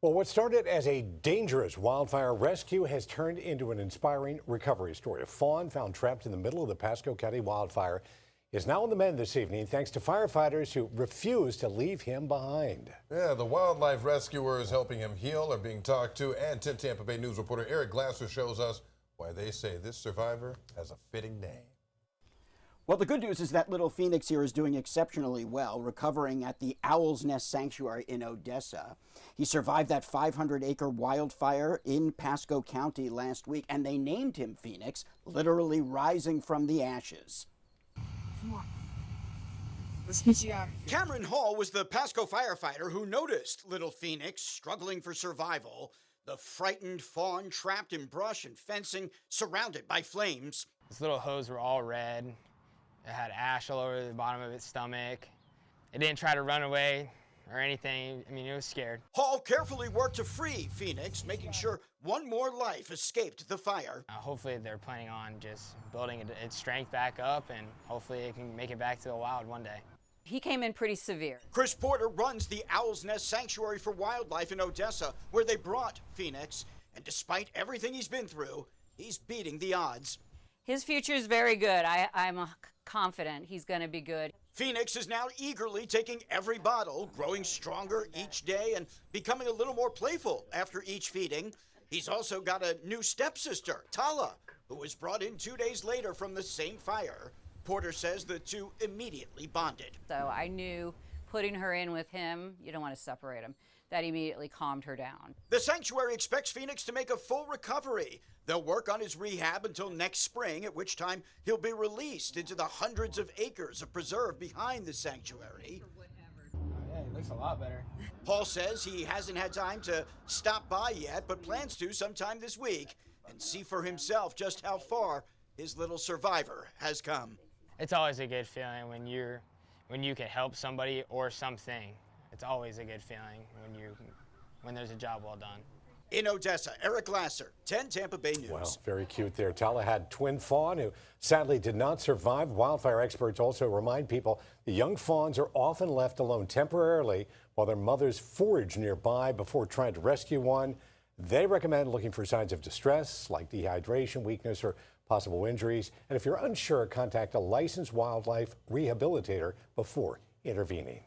Well, what started as a dangerous wildfire rescue has turned into an inspiring recovery story. A fawn found trapped in the middle of the Pasco County wildfire is now on the mend this evening thanks to firefighters who refuse to leave him behind. Yeah, the wildlife rescuers helping him heal are being talked to, and 10 Tampa Bay News reporter Eric Glasser shows us why they say this survivor has a fitting name. Well, the good news is that little Phoenix here is doing exceptionally well, recovering at the Owl's Nest Sanctuary in Odessa. He survived that 500-acre wildfire in Pasco County last week, and they named him Phoenix, literally rising from the ashes. Cameron Hall was the Pasco firefighter who noticed little Phoenix struggling for survival. The frightened fawn trapped in brush and fencing, surrounded by flames. His little hose were all red. It had ash all over the bottom of its stomach. It didn't try to run away or anything. I mean, it was scared. Hall carefully worked to free Phoenix, making sure one more life escaped the fire. Hopefully they're planning on just building its strength back up, and hopefully it can make it back to the wild one day. He came in pretty severe. Chris Porter runs the Owl's Nest Sanctuary for Wildlife in Odessa, where they brought Phoenix. And despite everything he's been through, he's beating the odds. His future is very good. I'm confident he's going to be good. Phoenix is now eagerly taking every bottle, growing stronger each day and becoming a little more playful after each feeding. He's also got a new stepsister, Tala, who was brought in 2 days later from the same fire. Porter says the two immediately bonded. So I knew putting her in with him, you don't want to separate them, that immediately calmed her down. The sanctuary expects Phoenix to make a full recovery. They'll work on his rehab until next spring, at which time he'll be released into the hundreds of acres of preserve behind the sanctuary. Yeah, it looks a lot better. Hall says he hasn't had time to stop by yet, but plans to sometime this week and see for himself just how far his little survivor has come. It's always a good feeling when you can help somebody or something. It's always a good feeling when there's a job well done. In Odessa, Eric Glasser, 10 Tampa Bay News. Well, very cute there. Tala had twin fawn who sadly did not survive. Wildfire experts also remind people the young fawns are often left alone temporarily while their mothers forage nearby before trying to rescue one. They recommend looking for signs of distress like dehydration, weakness, or possible injuries. And if you're unsure, contact a licensed wildlife rehabilitator before intervening.